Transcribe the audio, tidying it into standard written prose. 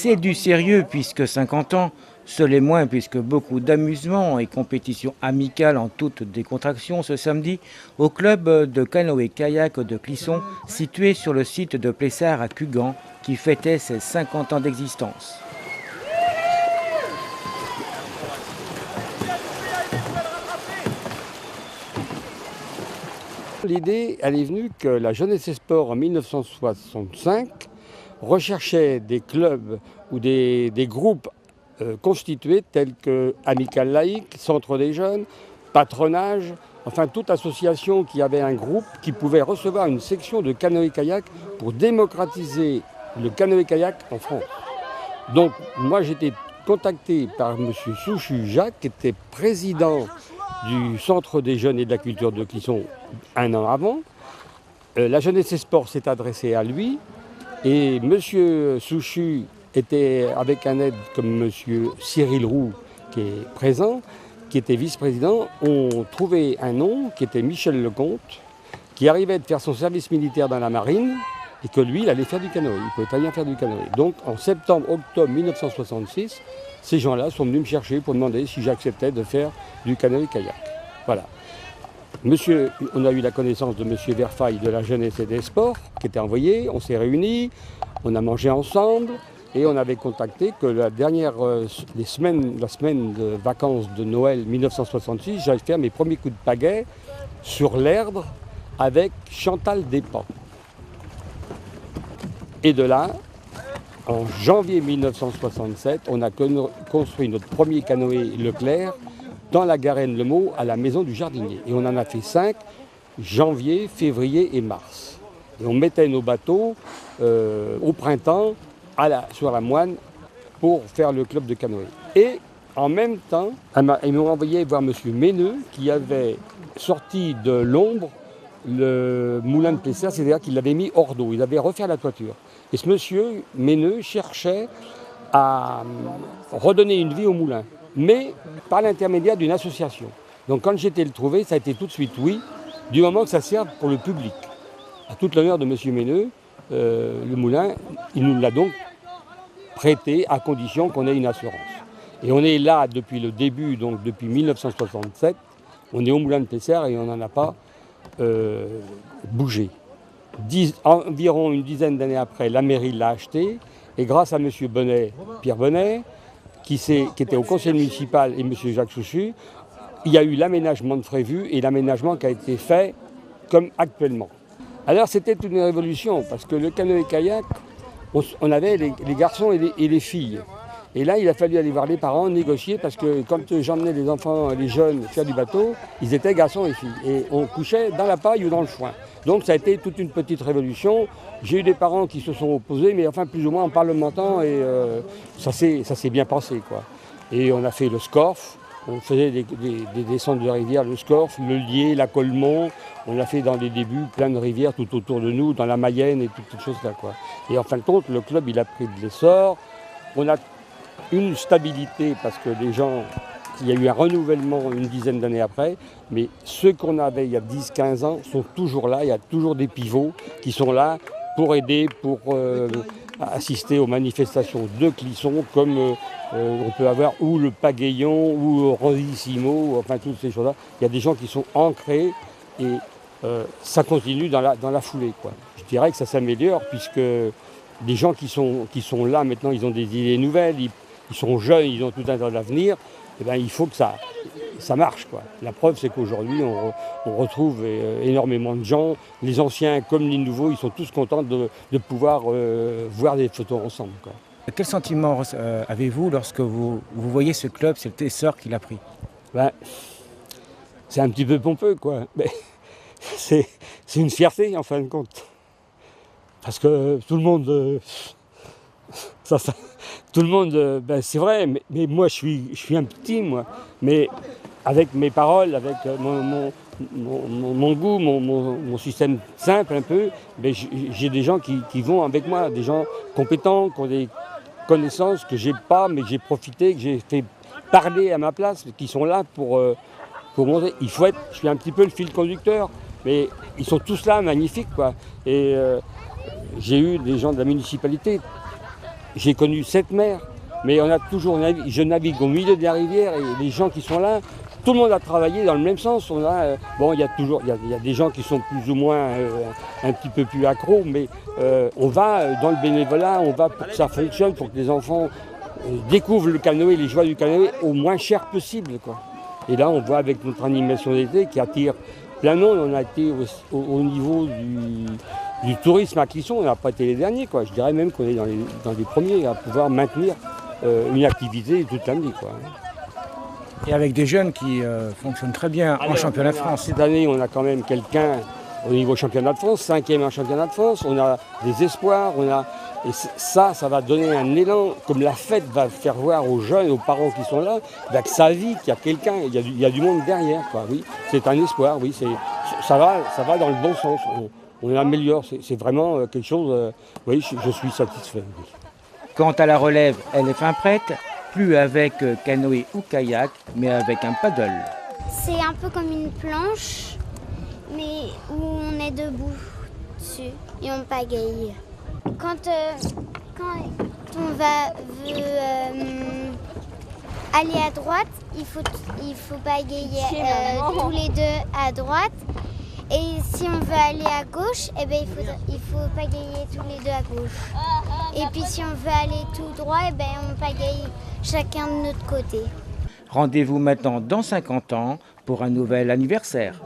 C'est du sérieux puisque 50 ans, ce l'est moins puisque beaucoup d'amusements et compétitions amicales en toute décontraction ce samedi au club de canoë-kayak de Clisson, situé sur le site de Plessard à Cugand, qui fêtait ses 50 ans d'existence. L'idée, elle est venue que la Jeunesse et Sport en 1965 recherchait des clubs ou des groupes constitués tels que Amicale Laïque, Centre des Jeunes, Patronage, enfin toute association qui avait un groupe qui pouvait recevoir une section de canoë-kayak pour démocratiser le canoë-kayak en France. Donc moi j'ai été contacté par M. Souchu Jacques, qui était président du Centre des Jeunes et de la Culture de Clisson un an avant. La Jeunesse et Sport s'est adressée à lui et M. Souchu était avec un aide comme M. Cyril Roux qui est présent, qui était vice-président, ont trouvé un nom qui était Michel Lecomte, qui arrivait de faire son service militaire dans la marine et que lui, il allait faire du canoë. Il pouvait très bien faire du canoë. Donc en septembre-octobre 1966, ces gens-là sont venus me chercher pour demander si j'acceptais de faire du canoë-kayak. Voilà. On a eu la connaissance de M. Verfaille de la Jeunesse et des Sports, qui était envoyé, on s'est réunis, on a mangé ensemble, et on avait contacté que la semaine de vacances de Noël 1966, j'allais faire mes premiers coups de pagaie sur l'Erdre avec Chantal Despens. Et de là, en janvier 1967, on a construit notre premier canoë Leclerc dans la Garenne-le-Maux à la Maison du Jardinier. Et on en a fait 5, janvier, février et mars. Et on mettait nos bateaux au printemps sur la Moine pour faire le club de canoë. Et en même temps, ils m'ont envoyé voir M. Méneux qui avait sorti de l'ombre le moulin de Plessard, c'est-à-dire qu'il l'avait mis hors d'eau, il avait refait la toiture. Et ce monsieur Méneux cherchait à redonner une vie au moulin, mais par l'intermédiaire d'une association. Donc quand j'ai été le trouver, ça a été tout de suite oui, du moment que ça serve pour le public. À toute l'honneur de M. Méneux, le moulin, il nous l'a donc prêté à condition qu'on ait une assurance. Et on est là depuis le début, donc depuis 1967, on est au moulin de Plessard et on n'en a pas bougé. Environ une dizaine d'années après, la mairie l'a acheté et grâce à M. Bonnet, Pierre Bonnet, qui était au conseil municipal, et M. Jacques Souchu, il y a eu l'aménagement de Frévus et l'aménagement qui a été fait comme actuellement. Alors c'était une révolution parce que le canoë-kayak, on avait les garçons et les filles. Et là, il a fallu aller voir les parents, négocier, parce que quand j'emmenais les enfants, les jeunes faire du bateau, ils étaient garçons et filles. Et on couchait dans la paille ou dans le foin. Donc ça a été toute une petite révolution. J'ai eu des parents qui se sont opposés, mais enfin plus ou moins en parlementant, et ça s'est bien passé, quoi. Et on a fait le Scorff, on faisait des descentes de rivière, le Scorff, le Lier, la Colmont. On a fait dans les débuts plein de rivières tout autour de nous, dans la Mayenne et toutes ces choses-là, quoi. Et en fin de compte, le club, il a pris de l'essor. On a une stabilité parce que les gens, il y a eu un renouvellement une dizaine d'années après, mais ceux qu'on avait il y a 10-15 ans sont toujours là, il y a toujours des pivots qui sont là pour aider, pour assister aux manifestations de Clisson, comme on peut avoir ou le Pagaillon ou Rosissimo, enfin toutes ces choses-là. Il y a des gens qui sont ancrés et ça continue dans la foulée, quoi. Je dirais que ça s'améliore puisque des gens qui sont là maintenant, ils ont des idées nouvelles, ils sont jeunes, ils ont tout un tas d'avenir, et ben, il faut que ça marche, quoi. La preuve, c'est qu'aujourd'hui, on retrouve énormément de gens, les anciens comme les nouveaux, ils sont tous contents de pouvoir voir des photos ensemble, quoi. Quel sentiment avez-vous lorsque vous voyez ce club, cet essor qu'il a pris? Ben, c'est un petit peu pompeux, quoi. Mais c'est une fierté, en fin de compte. Parce que tout le monde... tout le monde, ben c'est vrai, mais moi je suis un petit, moi. Mais avec mes paroles, avec mon goût, mon système simple un peu, ben j'ai des gens qui vont avec moi, des gens compétents, qui ont des connaissances que j'ai pas, mais que j'ai profité, que j'ai fait parler à ma place, qui sont là pour montrer. Je suis un petit peu le fil conducteur, mais ils sont tous là, magnifiques, quoi. Et j'ai eu des gens de la municipalité j'ai connu 7 mers, mais on a toujours, je navigue au milieu de la rivière et les gens qui sont là, tout le monde a travaillé dans le même sens. On a, bon, il y a des gens qui sont plus ou moins un petit peu plus accros, mais on va dans le bénévolat, on va pour que ça fonctionne, pour que les enfants découvrent le canoë, les joies du canoë au moins cher possible, quoi. Et là, on voit avec notre animation d'été qui attire plein de monde. On a été au niveau du tourisme à Clisson, on n'a pas été les derniers, quoi. Je dirais même qu'on est dans les premiers à pouvoir maintenir une activité toute l'année, quoi. Et avec des jeunes qui fonctionnent très bien en championnat de France. Cette année, on a quand même quelqu'un au niveau championnat de France, 5e en championnat de France. On a des espoirs, et ça va donner un élan, comme la fête va faire voir aux jeunes, aux parents qui sont là, que ça vit, qu'il y a quelqu'un, il y a du monde derrière, quoi. Oui, c'est un espoir, oui, ça va dans le bon sens. On améliore, c'est vraiment quelque chose, oui, je suis satisfait. Oui. Quant à la relève, elle est fin prête, plus avec canoë ou kayak, mais avec un paddle. C'est un peu comme une planche, mais où on est debout dessus et on pagaille. Quand on veut aller à droite, il faut pagayer tous les deux à droite. Et si on veut aller à gauche, eh ben, il faut pagayer tous les deux à gauche. Et puis si on veut aller tout droit, eh ben, on pagaye chacun de notre côté. Rendez-vous maintenant dans 50 ans pour un nouvel anniversaire.